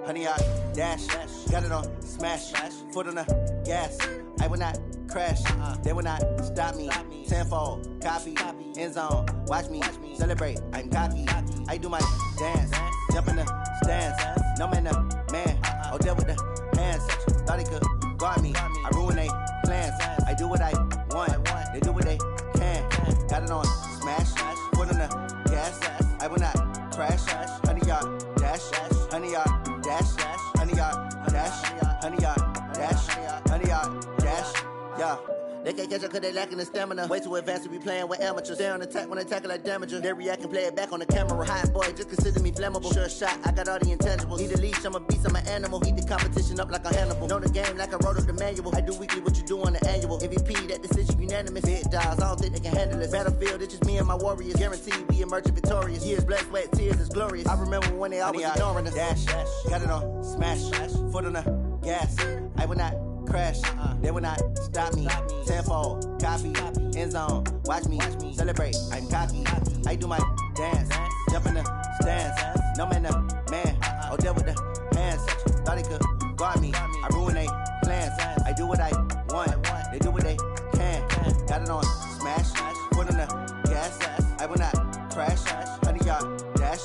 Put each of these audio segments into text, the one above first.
honey, I dash, got it on smash, foot on the gas. I will not crash, they will not stop me. Tenfold, copy, end zone, watch me celebrate. I'm cocky, I do my dance, jump in the stands. No man, man, oh there with the hands. Thought he could guard me, I ruin they plans. I do what I want, they do what they can. Got it on smash, foot on the gas. I will not crash, honey yard dash, honey yard dash, honey yard dash, honey yard dash, honey yard dash, yeah. They can't catch up cause they lacking the stamina. Way too advanced to be playing with amateurs. Stay on attack when they tackle like damager. They react and play it back on the camera. Hot boy, just consider me flammable. Sure shot, I got all the intangibles. Need a leash, I'm a beast, I'm an animal. Heat the competition up like a Hannibal. Know the game like I wrote up the manual. I do weekly what you do on the annual. MVP, that decision unanimous. Big dials, I don't think they can handle this. Battlefield, it's just me and my warriors. Guaranteed we emerge victorious. Years, blood, sweat, tears, is glorious. I remember when they always ignoring us. Dash, got it on smash, foot on the gas. I will not crash, they will not stop me. Tenfold, copy, end zone, watch me celebrate. I'm cocky, I do my dance, jump in the stands. No man, man, oh there with the hands. Thought he could guard me, I ruin they plans. I do what I want, they do what they can. Got it on smash, foot on the gas. I will not crash, honey yard dash,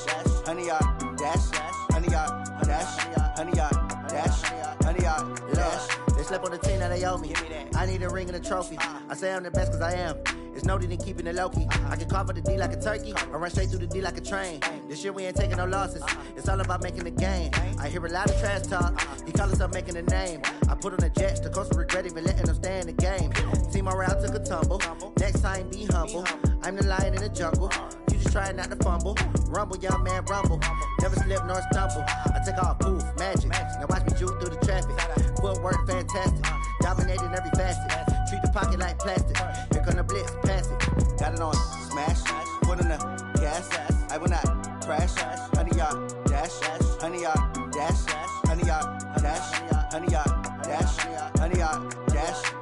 honey yard dash, honey yard dash, honey yard dash, honey yard dash. They slept on the team that they owe me. I need a ring and a trophy. I say I'm the best cause I am. It's no need in keeping it low-key. I can carve up the D like a turkey or run straight through the D like a train. This year we ain't taking no losses. It's all about making the game. I hear a lot of trash talk. He call himself making a name. I put on the Jets. The coach will regret even letting them stay in the game. Team morale took a tumble. Next time be humble. I'm the lion in the jungle. You just try not to fumble. Rumble, young man, rumble. Never slip nor stumble. I take off, poof, magic. Now watch me juke through the traffic. Footwork fantastic. Dominating every facet. Treat the pocket like plastic. Here come the blitz, pass it. Got it on smash, foot on the gas. I will not crash, honey yard dash, honey yard dash, honey yard dash, honey yard dash, honey yard dash.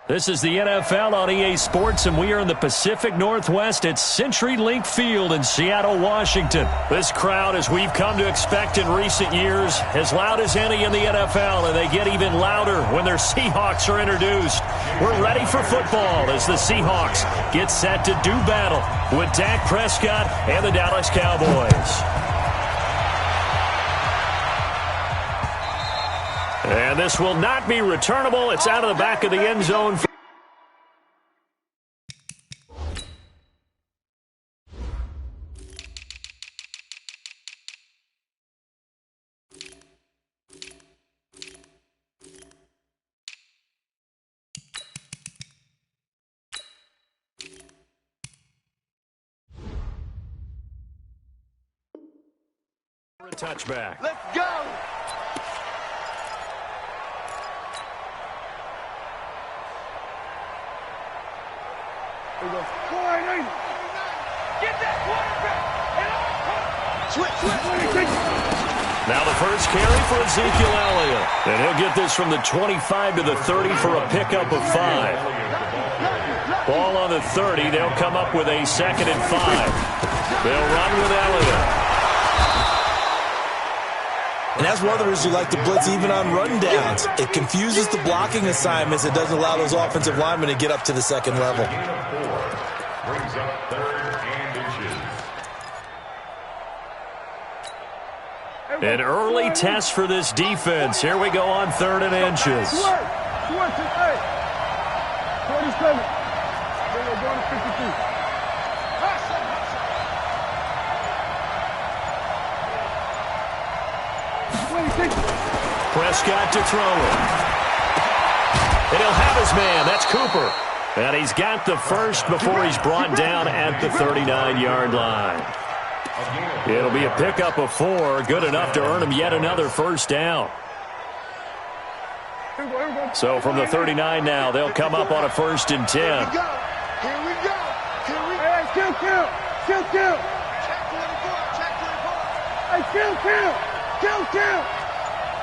This is the NFL on EA Sports, and we are in the Pacific Northwest at CenturyLink Field in Seattle, Washington. This crowd, as we've come to expect in recent years, as loud as any in the NFL, and they get even louder when their Seahawks are introduced. We're ready for football as the Seahawks get set to do battle with Dak Prescott and the Dallas Cowboys. And this will not be returnable. It's out of the back of the end zone. For a touchback. Let's go! Here we go. Get that quarterback! Switch! Now the first carry for Ezekiel Elliott. And he'll get this from the 25 to the 30 for a pickup of 5. Ball on the 30. They'll come up with a 2nd and 5. They'll run with Elliott. And that's one of the reasons you like to blitz even on run downs. It confuses the blocking assignments. It doesn't allow those offensive linemen to get up to the second level. Brings up 3rd and inches. An early test for this defense. Here we go on 3rd and inches. 47. Then we're going to 52. Prescott to throw it. And he'll have his man. That's Cooper. And he's got the first before he's brought down at the 39-yard line. It'll be a pickup of 4, good enough to earn him yet another first down. So from the 39 now, they'll come up on a 1st and 10. Here we go. Hey, kill. Check 24. Hey, kill.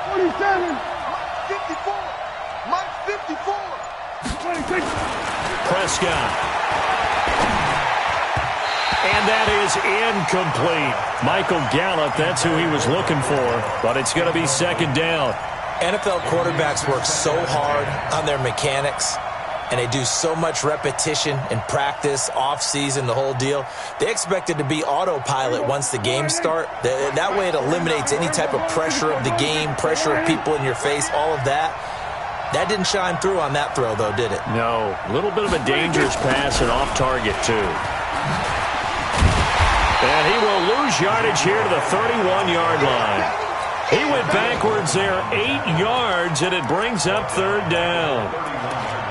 47. Mike 54. 26. Prescott. And that is incomplete. Michael Gallup, that's who he was looking for, but it's going to be 2nd down. NFL quarterbacks work so hard on their mechanics, and they do so much repetition and practice, off-season, the whole deal. They expect it to be autopilot once the games start. That way it eliminates any type of pressure of the game, pressure of people in your face, all of that. That didn't shine through on that throw, though, did it? No. A little bit of a dangerous pass and off target, too. And he will lose yardage here to the 31-yard line. He went backwards there 8 yards, and it brings up 3rd down.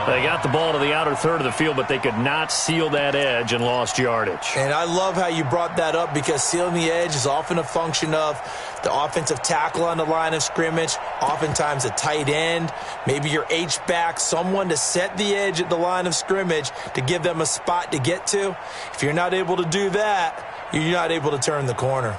They got the ball to the outer third of the field, but they could not seal that edge and lost yardage. And I love how you brought that up, because sealing the edge is often a function of the offensive tackle on the line of scrimmage, oftentimes a tight end, maybe your H-back, someone to set the edge at the line of scrimmage to give them a spot to get to. If you're not able to do that, you're not able to turn the corner.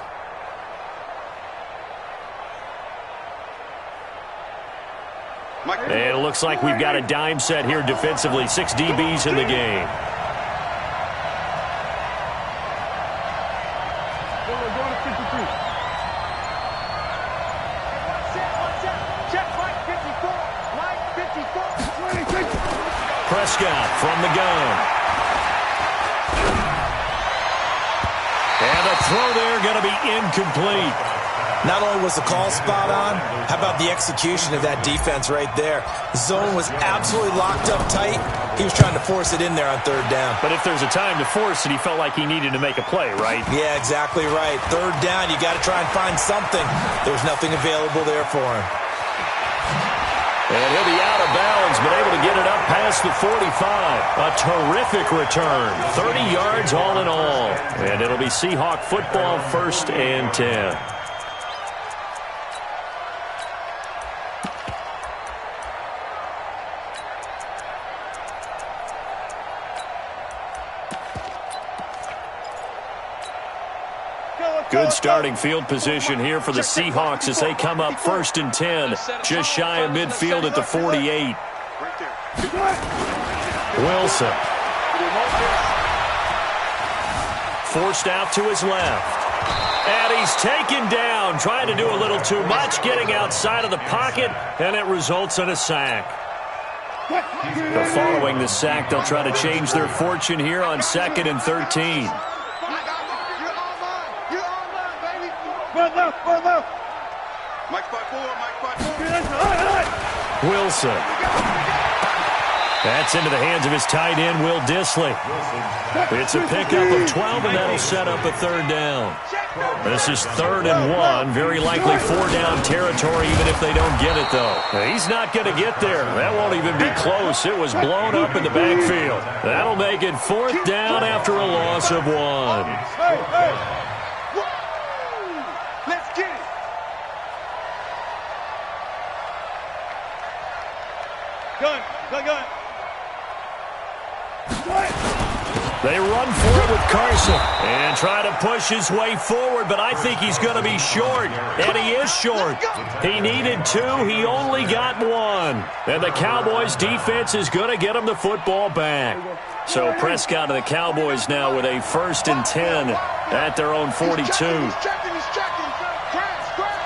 And it looks like we've got a dime set here defensively. 6 DBs in the game. Prescott from the gun. And a throw there going to be incomplete. Not only was the call spot on, how about the execution of that defense right there? The zone was absolutely locked up tight. He was trying to force it in there on 3rd down. But if there's a time to force it, he felt like he needed to make a play, right? Yeah, exactly right. 3rd down, you got to try and find something. There was nothing available there for him. And he'll be out of bounds, but able to get it up past the 45. A terrific return. 30 yards all in all. And it'll be Seahawk football, 1st and 10. Good starting field position here for the Seahawks as they come up 1st and 10, just shy of midfield at the 48. Right there. Wilson. Forced out to his left. And he's taken down, trying to do a little too much, getting outside of the pocket, and it results in a sack. But following the sack, they'll try to change their fortune here on 2nd and 13. Mike 5-4, Mike 5-4. Wilson. That's into the hands of his tight end, Will Dissly. It's a pickup of 12, and that'll set up a 3rd down. This is 3rd and 1, very likely 4-down territory, even if they don't get it, though. He's not going to get there. That won't even be close. It was blown up in the backfield. That'll make it 4th down after a loss of 1. Let's get it. Gun. They run for it with Carson and try to push his way forward, but I think he's going to be short, and he is short. He needed 2. He only got 1. And the Cowboys' defense is going to get him the football back. So Prescott and the Cowboys now with a 1st and 10 at their own 42. He's checking. Crash. Flare.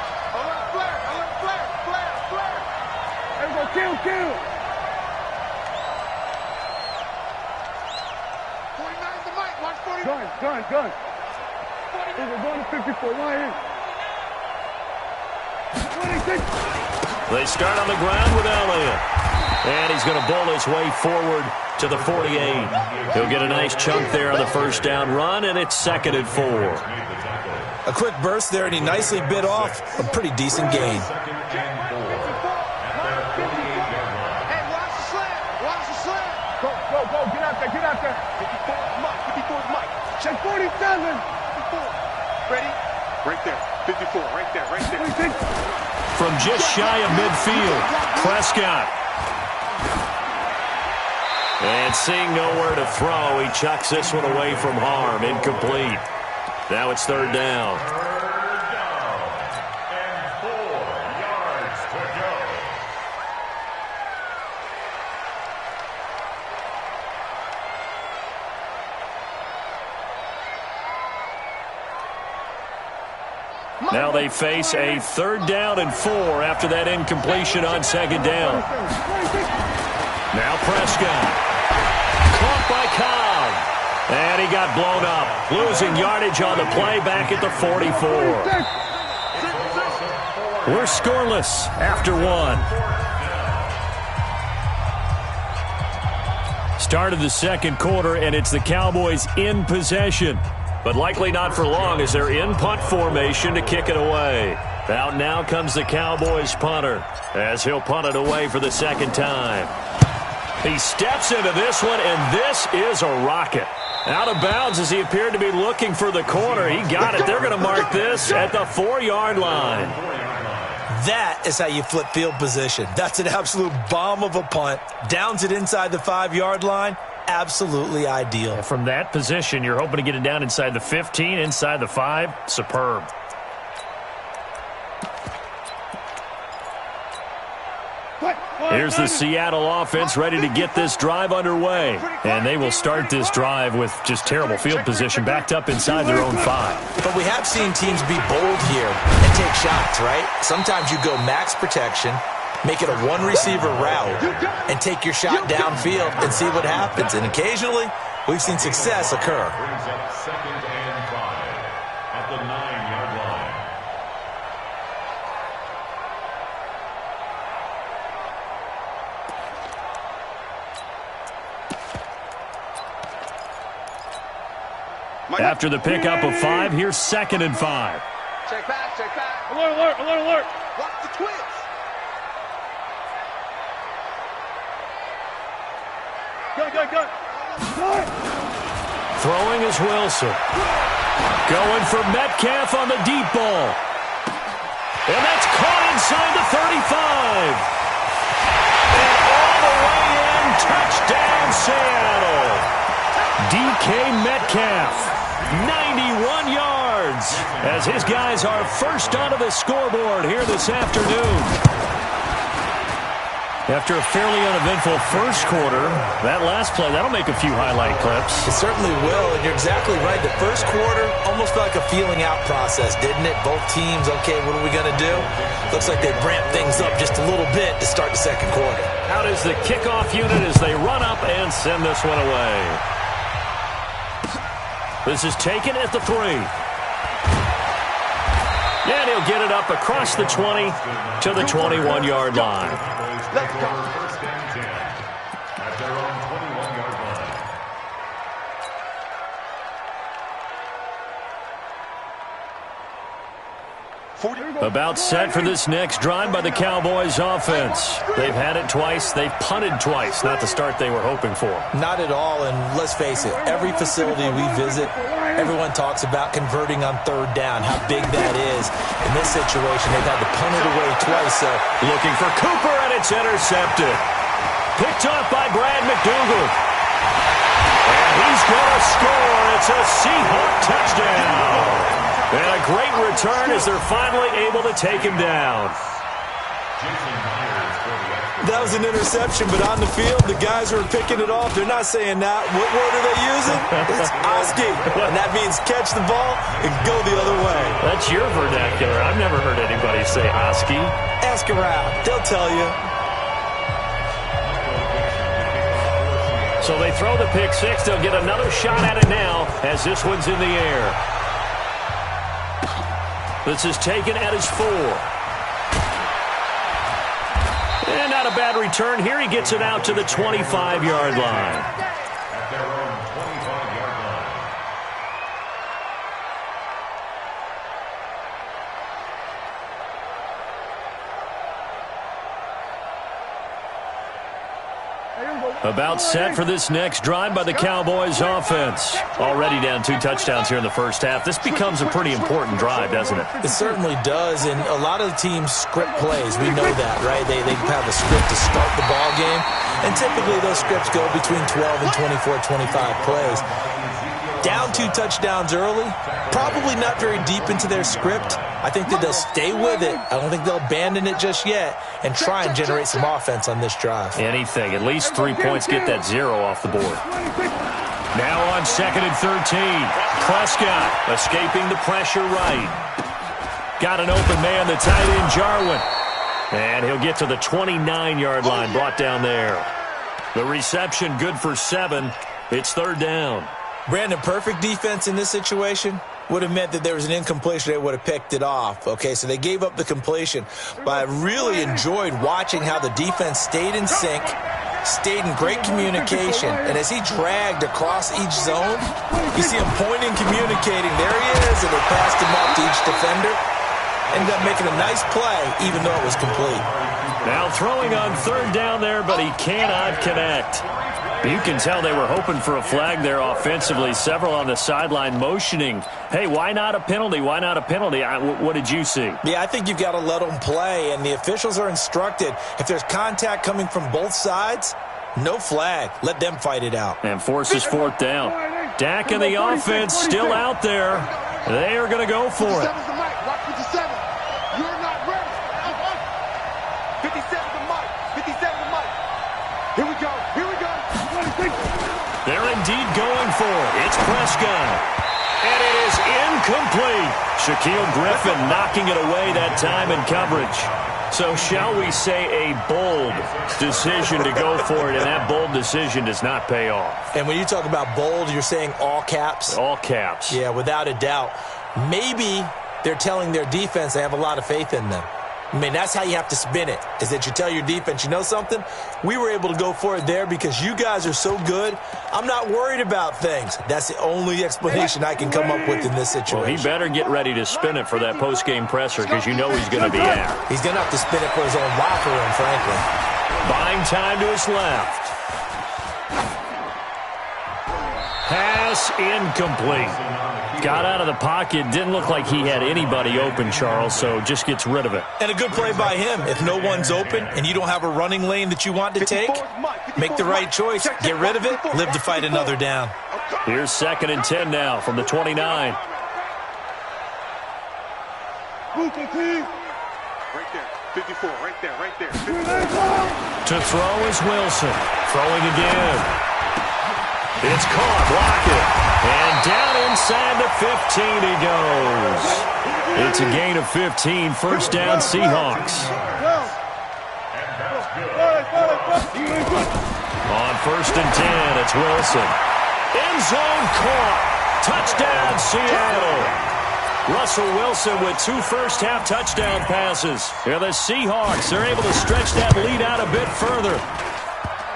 There we go, kill. 49's the mic, watch 40. Gun. We're going to 54, right here. 26. They start on the ground with Elliott. And he's going to bowl his way forward to the 48. He'll get a nice chunk there on the 1st down run, and it's 2nd and 4. A quick burst there, and he nicely bit off a pretty decent gain. Go, get out there. 54's Mike. Check 47. 54. Ready? Right there. 54, right there. 26. From just shy of midfield, Prescott. And seeing nowhere to throw, he chucks this one away from harm. Incomplete. Now it's 3rd down. And 4 yards to go. Now they face a 3rd down and 4 after that incompletion on 2nd down. Now Prescott. Caught by Cobb. And he got blown up. Losing yardage on the play back at the 44. We're scoreless after 1. Start of the 2nd quarter, and it's the Cowboys in possession. But likely not for long as they're in punt formation to kick it away. Out now comes the Cowboys punter as he'll punt it away for the 2nd time. He steps into this one, and this is a rocket. Out of bounds as he appeared to be looking for the corner. He got it. They're going to mark this at the 4-yard line. That is how you flip field position. That's an absolute bomb of a punt. Downs it inside the 5-yard line. Absolutely ideal. And from that position, you're hoping to get it down inside the 15, inside the 5. Superb. Here's the Seattle offense ready to get this drive underway. And they will start this drive with just terrible field position backed up inside their own 5. But we have seen teams be bold here and take shots, right? Sometimes you go max protection, make it a 1-receiver route, and take your shot downfield and see what happens. And occasionally, we've seen success occur. Brings up 2nd and 5 at the 9-yard line. After the pickup of 5, here's 2nd and 5. Check back. Alert. Watch the twins. Go. Throwing is Wilson. Going for Metcalf on the deep ball. And that's caught inside the 35. And all the way in, touchdown Seattle. DK Metcalf. 91 yards as his guys are first onto the scoreboard here this afternoon. After a fairly uneventful first quarter, that last play, that'll make a few highlight clips. It certainly will, and you're exactly right. The first quarter almost felt like a feeling out process, didn't it? Both teams, okay, what are we going to do? Looks like they ramped things up just a little bit to start the second quarter. Out is the kickoff unit as they run up and send this one away. This is taken at the 3. And he'll get it up across the 20 to the 21-yard line. Let's go. First and 10 at their own 21-yard line. About set for this next drive by the Cowboys offense. They've had it twice. They've punted twice. Not the start they were hoping for. Not at all, and let's face it, every facility we visit, everyone talks about converting on third down, how big that is. In this situation, they've had to punt it away twice. So looking for Cooper, and it's intercepted. Picked off by Brad McDougal. And he's going to score. It's a Seahawk touchdown. And a great return as they're finally able to take him down. that was an interception, but on the field, the guys who are picking it off, they're not saying that. What word are they using? It's Oski, and that means catch the ball and go the other way. That's your vernacular. I've never heard anybody say Oski. Ask around. They'll tell you. So they throw the pick six. They'll get another shot at it now as this one's in the air. This is taken at his 4. And not a bad return. Here he gets it out to the 25-yard line. At their own 25-yard line. About set for this next drive by the Cowboys offense. Already down 2 touchdowns here in the first half. This becomes a pretty important drive, doesn't it? It certainly does, and a lot of the teams script plays. We know that, right? They have a script to start the ball game, and typically those scripts go between 12 and 24, 25 plays. Down 2 touchdowns early, probably not very deep into their script. I think that they'll stay with it. I don't think they'll abandon it just yet and try and generate some offense on this drive. Anything. At least 3 points, get that 0 off the board. Now on 2nd and 13. Prescott escaping the pressure right. Got an open man, the tight end, Jarwin. And he'll get to the 29-yard line, brought down there. The reception good for 7. It's 3rd down. Brandon, perfect defense in this situation would have meant that there was an incompletion. They would have picked it off. Okay, so they gave up the completion. But I really enjoyed watching how the defense stayed in sync, stayed in great communication. And as he dragged across each zone, you see him pointing, communicating. There he is, and they passed him off to each defender. Ended up making a nice play, even though it was complete. Now throwing on 3rd down there, but he cannot connect. You can tell they were hoping for a flag there offensively. Several on the sideline motioning, hey, why not a penalty? Why not a penalty? What did you see? Yeah, I think you've got to let them play, and the officials are instructed. If there's contact coming from both sides, no flag. Let them fight it out. And forces 4th down. Dak and the offense still out there. They are going to go for it. 57's the mic. Watch 57. You're not ready. 57's the mic. 57's the mic. Here we go. Here we go. They're indeed going for it. It's Prescott. And it is incomplete. Shaquille Griffin knocking it away that time in coverage. So shall we say a bold decision to go for it, and that bold decision does not pay off. And when you talk about bold, you're saying all caps? All caps. Yeah, without a doubt. Maybe they're telling their defense they have a lot of faith in them. I mean, that's how you have to spin it, is that you tell your defense, you know something? We were able to go for it there because you guys are so good. I'm not worried about things. That's the only explanation I can come up with in this situation. Well, he better get ready to spin it for that post-game presser because you know he's going to be out. He's going to have to spin it for his own locker room, frankly. Buying time to his left. Pass incomplete. Got out of the pocket. Didn't look like he had anybody open, Charles, so just gets rid of it. And a good play by him. If no one's open and you don't have a running lane that you want to take, make the right choice. Get rid of it. Live to fight another down. Here's 2nd and 10 now from the 29. Right there. 54, right there, right there. 54. To throw is Wilson. Throwing again. It's caught. Block it. And down inside the 15 he goes. It's a gain of 15. First down, Seahawks. On 1st and 10, it's Wilson. End zone caught. Touchdown, Seattle. Russell Wilson with 2 first-half touchdown passes. Here the Seahawks are able to stretch that lead out a bit further.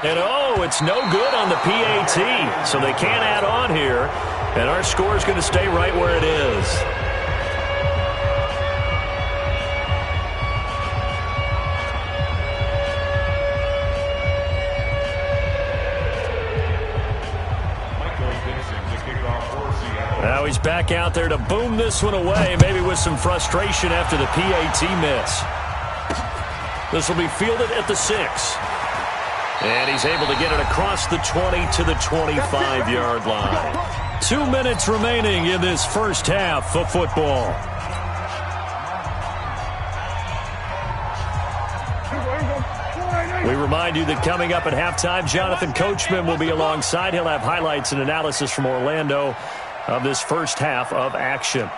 And, oh, it's no good on the PAT, so they can't add on here. And our score is going to stay right where it is. Now he's back out there to boom this one away, maybe with some frustration after the PAT miss. This will be fielded at the 6. And he's able to get it across the 20 to the 25-yard line. 2 minutes remaining in this first half of football. We remind you that coming up at halftime, Jonathan Coachman will be alongside. He'll have highlights and analysis from Orlando of this first half of action.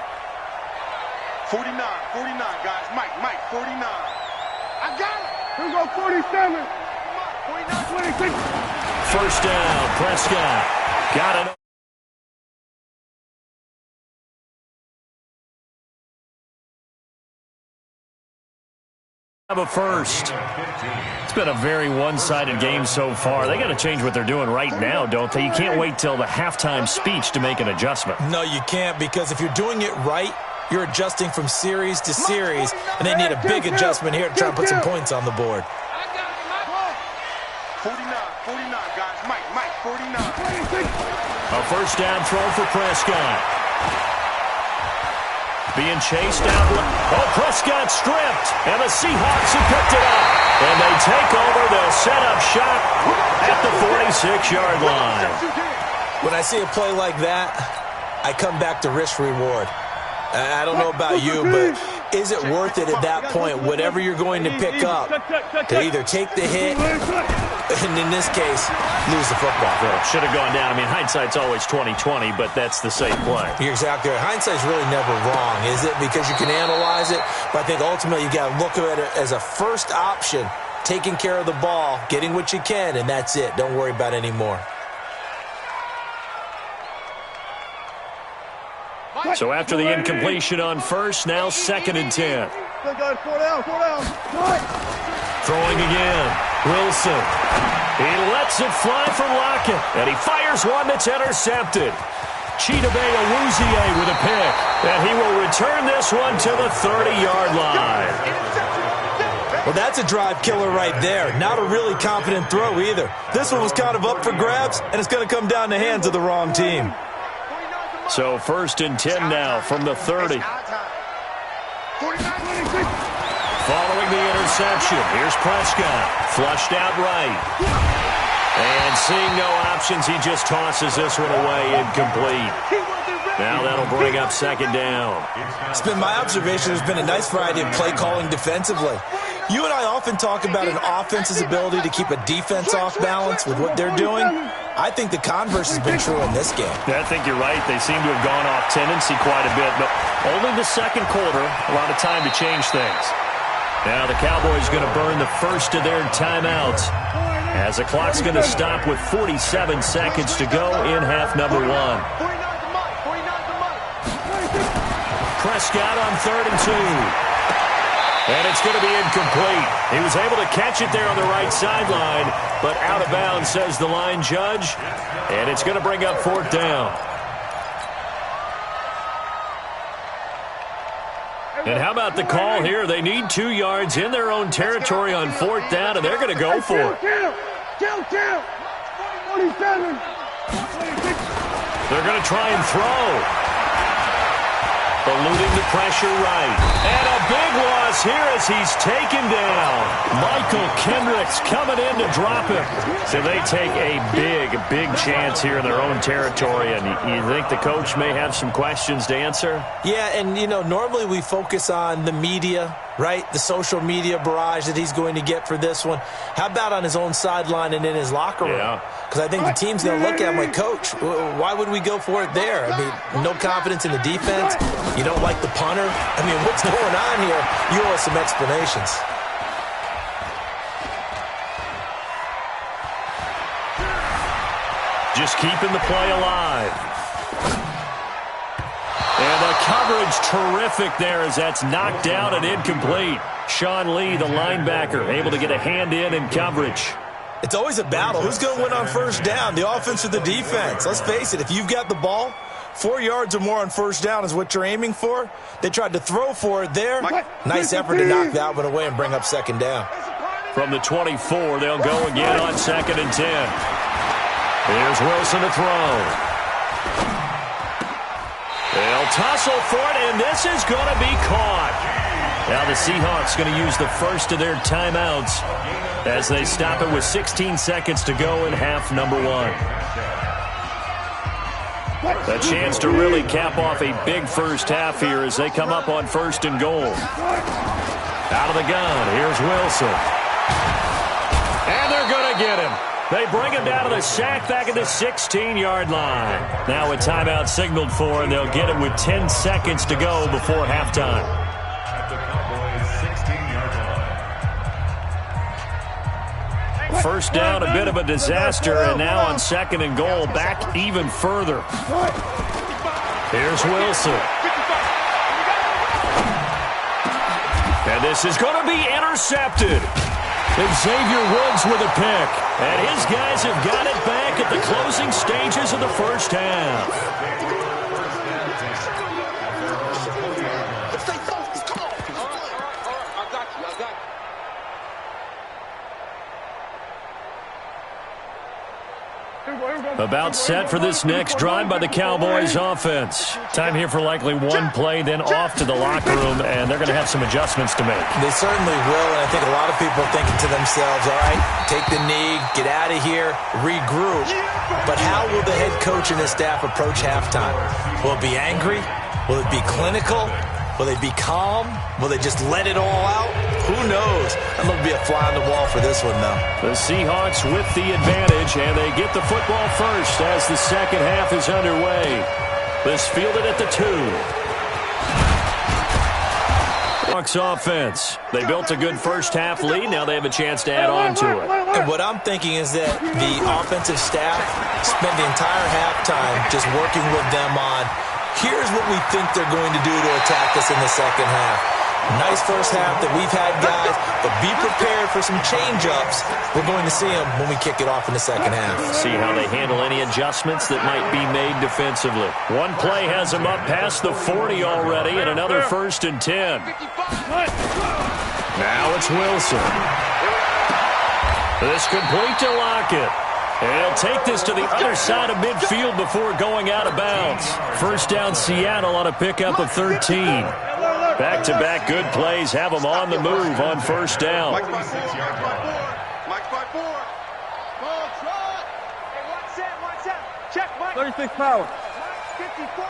49, guys. Mike, 49. I got it. Here we go, 47. 49, 26. First down, Prescott. Got it. A first. It's been a very one-sided game so far. They got to change what they're doing right now, don't they? You can't wait till the halftime speech to make an adjustment. No, you can't, because if you're doing it right, you're adjusting from series to series, and they need a big adjustment here to try and put some points on the board. 49, guys. Mike, 49. A first down throw for Prescott. Being chased out. Oh, Prescott stripped. And the Seahawks have picked it up. And they take over. They'll set up shop at the 46-yard line. When I see a play like that, I come back to risk-reward. I don't know about you, but is it worth it at that point, whatever you're going to pick up, to either take the hit, and in this case, lose the football? Well, it should have gone down. I mean, hindsight's always 20/20, but that's the safe play. You're exactly right. Hindsight's really never wrong, is it? Because you can analyze it, but I think ultimately you got to look at it as a first option, taking care of the ball, getting what you can, and that's it. Don't worry about any more. So after the incompletion on first, now 2nd and 10. Throwing again. Wilson. He lets it fly for Lockett. And he fires one that's intercepted. Chidobe Awuzie with a pick. And he will return this one to the 30-yard line. Well, that's a drive killer right there. Not a really confident throw either. This one was kind of up for grabs, and it's going to come down the hands of the wrong team. So 1st and 10 now from the 30. Following the interception, here's Prescott. Flushed out right. And seeing no options, he just tosses this one away incomplete. Now that'll bring up 2nd down. It's been my observation there's been a nice variety of play calling defensively. You and I often talk about an offense's ability to keep a defense off balance with what they're doing. I think the converse has been true in this game. I think you're right. They seem to have gone off tendency quite a bit, but only the 2nd quarter, a lot of time to change things. Now the Cowboys going to burn the first of their timeouts as the clock's going to stop with 47 seconds to go in half number 1. Prescott on 3rd and 2. And it's going to be incomplete. He was able to catch it there on the right sideline, but out of bounds, says the line judge. And it's going to bring up 4th down. And how about the call here? They need 2 yards in their own territory on 4th down, and they're going to go for it. 47. They're going to try and throw. Eluding the pressure right. And a big loss here as he's taken down. Michael Kendricks coming in to drop him. So they take a big chance here in their own territory. And you think the coach may have some questions to answer? Yeah, and, you know, normally we focus on the media right? The social media barrage that he's going to get for this one. How about on his own sideline and in his locker room? Because I think the team's going to look at him like, Coach, why would we go for it there? I mean, no confidence in the defense. You don't like the punter. I mean, what's going on here? You owe us some explanations. Just keeping the play alive. And the coverage terrific there as that's knocked down and incomplete. Sean Lee, the linebacker, able to get a hand in coverage. It's always a battle. Who's going to win on first down, the offense or the defense? Let's face it, if you've got the ball, 4 yards or more on first down is what you're aiming for. They tried to throw for it there. Nice effort to knock that one away and bring up second down. From the 24, they'll go again on 2nd and 10. Here's Wilson to throw. They'll tussle for it, and this is going to be caught. Now the Seahawks going to use the first of their timeouts as they stop it with 16 seconds to go in half number 1. A chance to really cap off a big first half here as they come up on 1st and goal. Out of the gun, here's Wilson. And they're going to get him. They bring him down to the sack back at the 16-yard line. Now a timeout signaled for, and they'll get it with 10 seconds to go before halftime. At the Cowboys' 16-yard line. First down, a bit of a disaster, and now on 2nd and goal, back even further. Here's Wilson. And this is going to be intercepted. Xavier Woods with a pick. And his guys have got it back at the closing stages of the first half. Stay focused. Come on. All right. I got you. About set for this next drive by the Cowboys offense. Time here for likely one play, then off to the locker room, and they're going to have some adjustments to make. They certainly will, and I think a lot of people are thinking to themselves, all right, take the knee, get out of here, regroup. But how will the head coach and his staff approach halftime? Will it be angry? Will it be clinical? Will they be calm? Will they just let it all out? Who knows? I'm going to be a fly on the wall for this one, though. The Seahawks with the advantage, and they get the football first as the second half is underway. This fielded at the 2. Seahawks offense. They built a good first half lead. Now they have a chance to add on to it. And what I'm thinking is that the offensive staff spent the entire halftime just working with them on, here's what we think they're going to do to attack us in the second half. Nice first half that we've had, guys, but be prepared for some change-ups. We're going to see them when we kick it off in the second half. See how they handle any adjustments that might be made defensively. One play has them up past the 40 already, and another 1st and 10. Now it's Wilson. This complete to Lockett. And he'll take this to the other side of midfield before going out of bounds. First down Seattle on a pickup of 13. Back-to-back good plays have them on the move on first down. Mike 5-4. Mike 5-4. Ball trot. Hey, watch out. Check, Mike. 36 power. 54.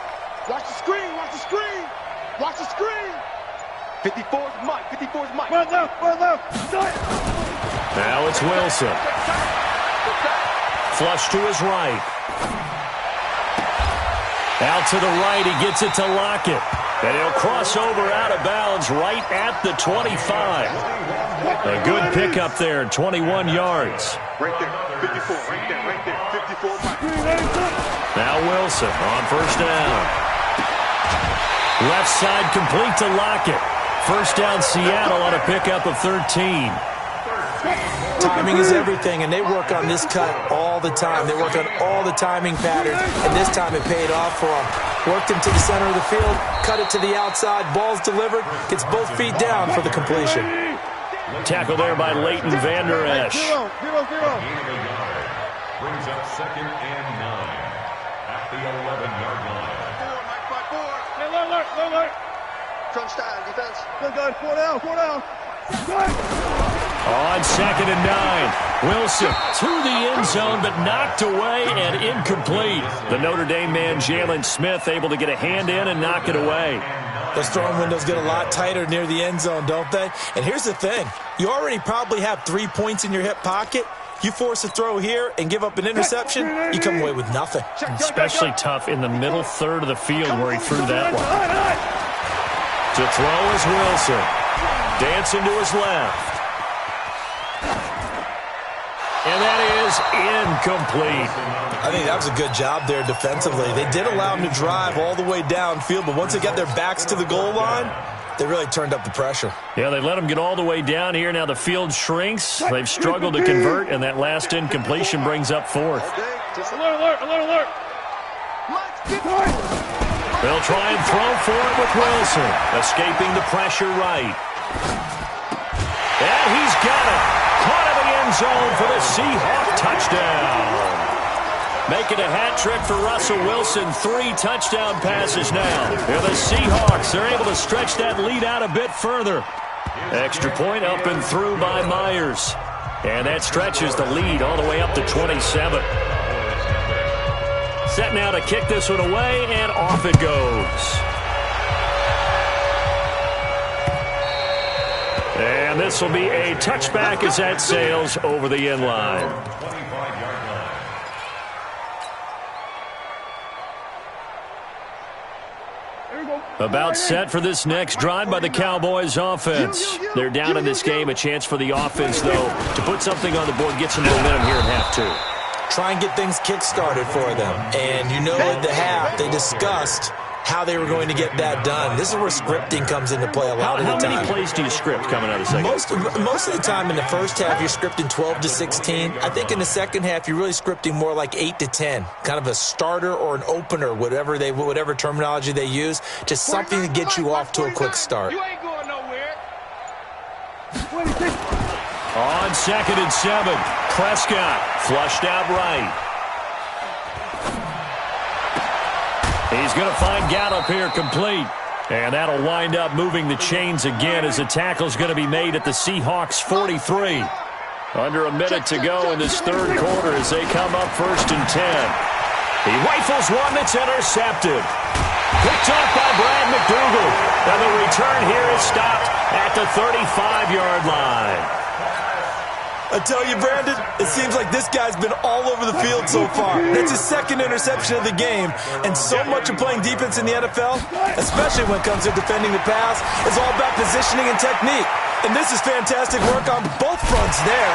Watch the screen. Watch the screen. 54's Mike. 54's Mike. Run left. Now it's Wilson. Flush to his right. Out to the right, he gets it to Lockett. And he'll cross over out of bounds right at the 25. A good pickup there, 21 yards. Right there, 54, right there. 54, Mike. Now Wilson on first down. Left side complete to Lockett. First down Seattle on a pickup of 13. Timing is everything, and they work on this cut all the time. They work on all the timing patterns, and this time it paid off for them. Worked him to the center of the field, cut it to the outside, ball's delivered, gets both feet down for the completion. Tackle there by Leighton Vander Esch. 0. Brings up 2nd and 9 at the 11-yard line. Mike 5-4. Alert. Crunch time, defense. Good. 4 down. On 2nd and 9, Wilson to the end zone, but knocked away and incomplete. The Notre Dame man, Jalen Smith, able to get a hand in and knock it away. Those throwing windows get a lot tighter near the end zone, don't they? And here's the thing. You already probably have 3 points in your hip pocket. You force a throw here and give up an interception, you come away with nothing. Especially tough in the middle third of the field where he threw that one. To throw is Wilson. Dancing to his left. And that is incomplete. I think that was a good job there defensively. They did allow him to drive all the way downfield, but once they got their backs to the goal line, they really turned up the pressure. Yeah, they let him get all the way down here. Now the field shrinks. They've struggled to convert, and that last incompletion brings up fourth. Alert. They'll try and throw for it with Wilson. Escaping the pressure right. And he's got it. Caught in the end zone for the Seahawk touchdown. Making a hat trick for Russell Wilson. 3 touchdown passes now. And the Seahawks are able to stretch that lead out a bit further. Extra point up and through by Myers. And that stretches the lead all the way up to 27. Set now to kick this one away, and off it goes. And this will be a touchback as that sails over the end line. About set for this next drive by the Cowboys offense. They're down in this game. A chance for the offense, though, to put something on the board, get some momentum here in half 2. Try and get things kick-started for them. And you know at the half, they discussed how they were going to get that done. This is where scripting comes into play a lot of the time. How many plays do you script coming out of the second? Most of the time in the first half, you're scripting 12 to 16. I think in the second half, you're really scripting more like 8 to 10. Kind of a starter or an opener, whatever terminology they use. Just something to get you off to a quick start. You ain't going nowhere. On 2nd and 7, Prescott flushed out right. He's going to find Gallup here complete. And that'll wind up moving the chains again as the tackle's going to be made at the Seahawks 43. Under a minute to go in this third quarter as they come up 1st and 10. He rifles one that's intercepted. Picked off by Brad McDougal. And the return here is stopped at the 35-yard line. I tell you, Brandon, it seems like this guy's been all over the field so far. That's his 2nd interception of the game. And so much of playing defense in the NFL, especially when it comes to defending the pass, is all about positioning and technique. And this is fantastic work on both fronts there.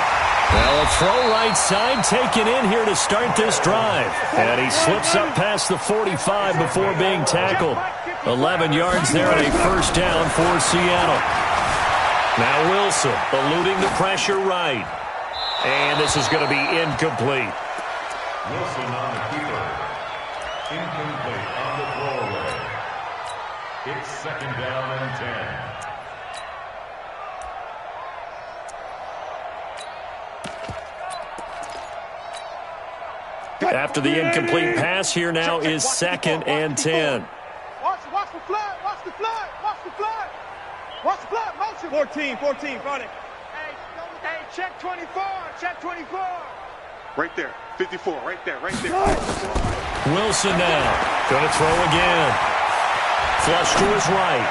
Well, a throw right side taken in here to start this drive. And he slips up past the 45 before being tackled. 11 yards there and a 1st down for Seattle. Now Wilson eluding the pressure right. And this is going to be incomplete. Wilson on the keeper. Incomplete on the throwaway. It's 2nd down and 10. After the incomplete pass, here now is 2nd and 10. Watch the flood. Watch the flood. Watch the flood. Watch the flood. Motion. 14. Run it. Hey, check 24. Check 24. Right there. 54. Right there. Wilson now. Going to throw again. Flush to his right.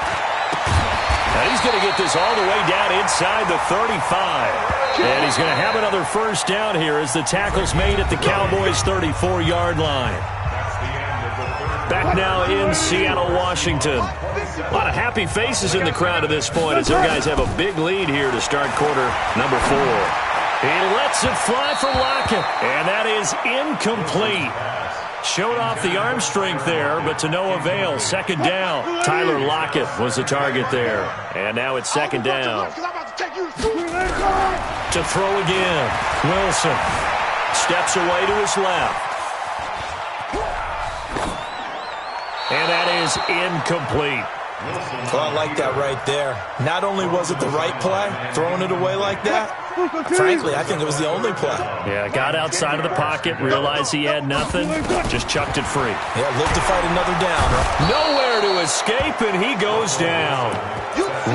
And he's going to get this all the way down inside the 35. And he's going to have another 1st down here as the tackle's made at the Cowboys' 34-yard line. Back now in Seattle, Washington. A lot of happy faces in the crowd at this point as their guys have a big lead here to start quarter number 4. He lets it fly for Lockett, and that is incomplete. Showed off the arm strength there, but to no avail. 2nd down. Tyler Lockett was the target there. And now it's 2nd down. To throw again. Wilson steps away to his left. And that is incomplete. Well, I like that right there. Not only was it the right play, throwing it away like that, frankly, I think it was the only play. Yeah, got outside of the pocket, realized he had nothing, just chucked it free. Yeah, lived to fight another down. Nowhere to escape, and he goes down.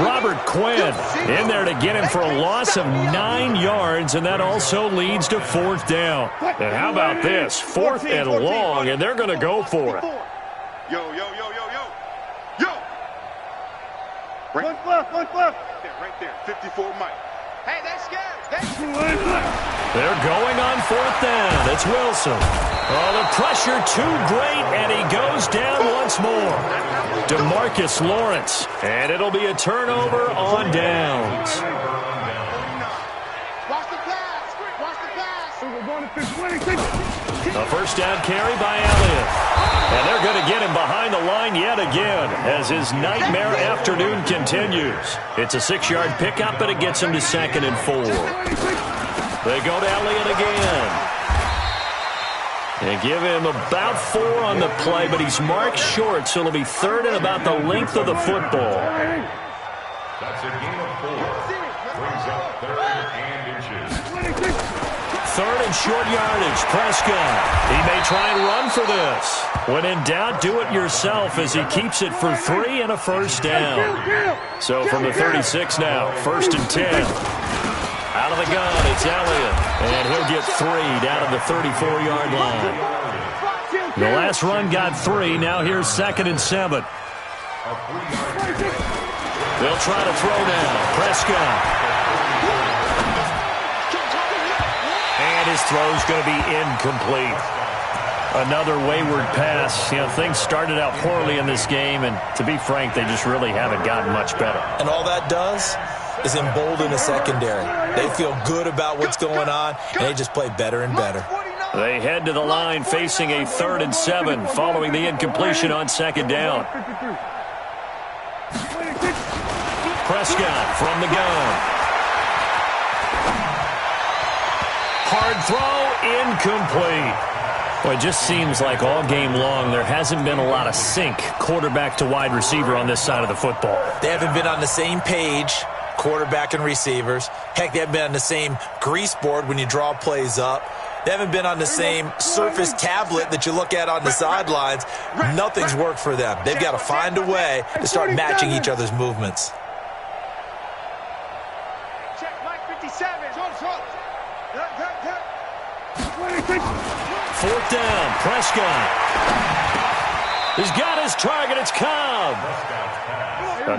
Robert Quinn in there to get him for a loss of 9 yards, and that also leads to 4th down. And how about this? 4th and long, and they're going to go for it. Yo. One left. Right there. 54 Mike. Hey, they're scared. They're going on fourth down. It's Wilson. Oh, the pressure too great, and he goes down once more. DeMarcus Lawrence, and it'll be a turnover on downs. Watch the pass. Watch the pass. We're going to A first down carry by Elliott. And they're going to get him behind the line yet again as his nightmare afternoon continues. It's a 6-yard pickup, but it gets him to 2nd and 4. They go to Elliott again. They give him about 4 on the play, but he's marked short, so it'll be 3rd and about the length of the football. That's a gain of 4. Brings up 3rd and inches. 3rd and short yardage. Prescott. He may try and run for this. When in doubt, do it yourself as he keeps it for 3 and a first down. So from the 36 now, 1st and 10. Out of the gun, it's Elliott. And he'll get 3 down to the 34-yard line. The last run got 3. Now here's 2nd and 7. They'll try to throw now. Prescott. And his throw's going to be incomplete. Another wayward pass. You know, things started out poorly in this game, and to be frank, they just really haven't gotten much better. And all that does is embolden the secondary. They feel good about what's going on, and they just play better and better. They head to the line facing a 3rd and 7 following the incompletion on 2nd down. Prescott from the gun. Hard throw, incomplete. Well, it just seems like all game long there hasn't been a lot of sync quarterback to wide receiver on this side of the football. They haven't been on the same page, quarterback and receivers. Heck, they haven't been on the same grease board when you draw plays up. They haven't been on the same Surface tablet that you look at on the sidelines. Nothing's worked for them. They've got to find a way to start matching each other's movements. Check Mike 57. 4th down, Prescott. He's got his target, it's Cobb.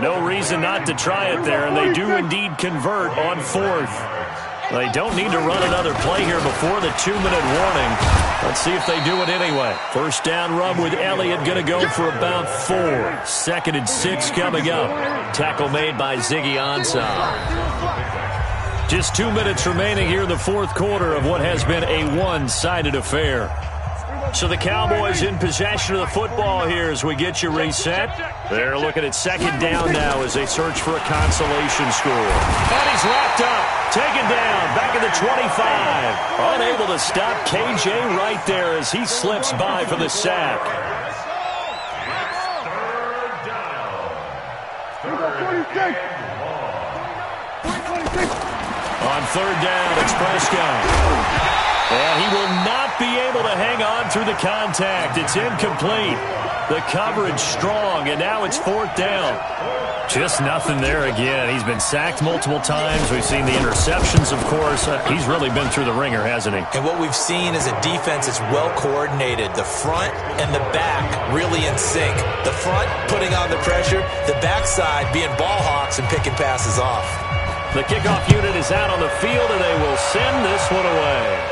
No reason not to try it there, and they do indeed convert on 4th. They don't need to run another play here before the 2-minute warning. Let's see if they do it anyway. First down run with Elliott going to go for about 4. 2nd and 6 coming up. Tackle made by Ziggy Ansah. Just 2 minutes remaining here in the 4th quarter of what has been a one-sided affair. So the Cowboys in possession of the football here as we get you reset. They're looking at 2nd down now as they search for a consolation score. And he's wrapped up, taken down, back at the 25. Unable to stop KJ right there as he slips by for the sack. On 3rd down, it's Prescott. And he will not be able to hang on through the contact. It's incomplete. The coverage strong, and now it's 4th down. Just nothing there again. He's been sacked multiple times. We've seen the interceptions, of course. He's really been through the ringer, hasn't he? And what we've seen is a defense that's well coordinated. The front and the back really in sync. The front putting on the pressure, the backside being ball hawks and picking passes off. The kickoff unit is out on the field, and they will send this one away.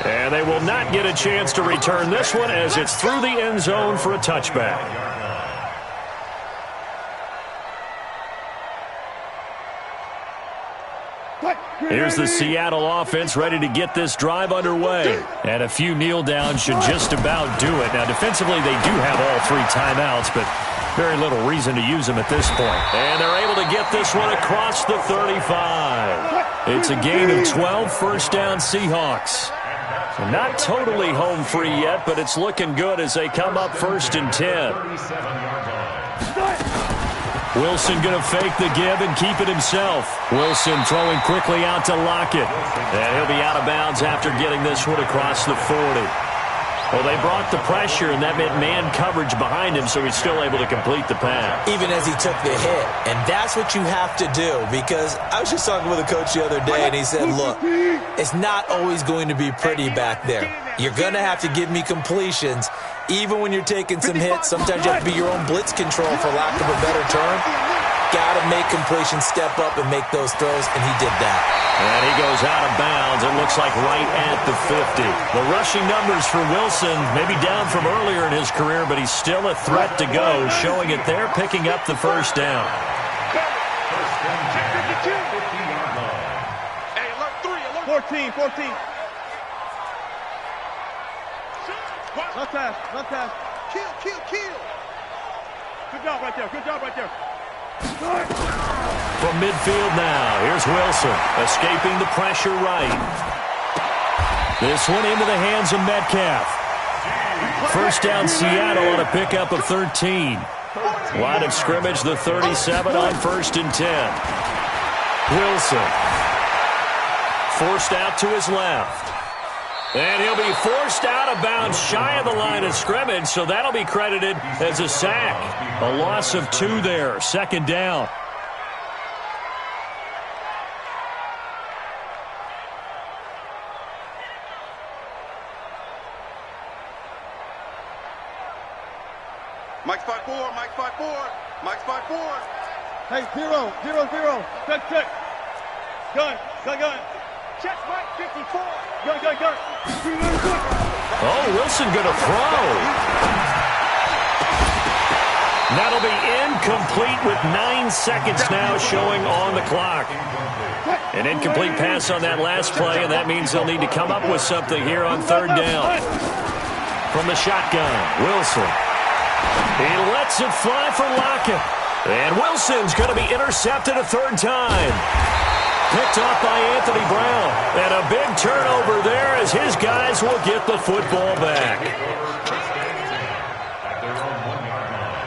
And they will not get a chance to return this one as it's through the end zone for a touchback. Here's the Seattle offense ready to get this drive underway. And a few kneel downs should just about do it. Now, defensively, they do have all 3 timeouts, but very little reason to use them at this point. And they're able to get this one across the 35. It's a gain of 12, first down Seahawks. Not totally home free yet, but it's looking good as they come up 1st and 10. Wilson going to fake the give and keep it himself. Wilson throwing quickly out to Lockett. And he'll be out of bounds after getting this one across the 40. Well, they brought the pressure, and that meant man coverage behind him, so he's still able to complete the pass. Even as he took the hit. And that's what you have to do, because I was just talking with a coach the other day, and he said, look, it's not always going to be pretty back there. You're going to have to give me completions. Even when you're taking some hits, sometimes you have to be your own blitz control, for lack of a better term. Got to make completions, step up, and make those throws, and he did that. And he goes out of bounds. It looks like right at the 50. The rushing numbers for Wilson may be down from earlier in his career, but he's still a threat to go, showing it there, picking up the first down. Hey, alert 3, alert 14. Left pass. Kill. Good job right there. From midfield now, here's Wilson, escaping the pressure right. This one into the hands of Metcalf. First down, Seattle on a pickup of 13. Line of scrimmage, the 37 on 1st and 10. Wilson forced out to his left. And he'll be forced out of bounds shy of the line of scrimmage, so that'll be credited as a sack. A loss of 2 there, 2nd down. Mike spot 4. Hey, 0. Check. Gun. Check, Mike, 54. Gun. Oh, Wilson going to throw. That'll be incomplete with 9 seconds now showing on the clock. An incomplete pass on that last play, and that means they'll need to come up with something here on 3rd down. From the shotgun, Wilson. He lets it fly for Lockett. And Wilson's going to be intercepted a 3rd time. Picked off by Anthony Brown. And a big turnover there as his guys will get the football back. At their own 1-yard line.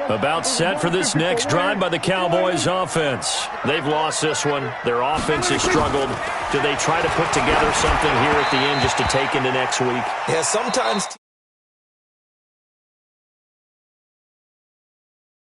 About set for this next drive by the Cowboys offense. They've lost this one. Their offense has struggled. Do they try to put together something here at the end just to take into next week? Yeah, sometimes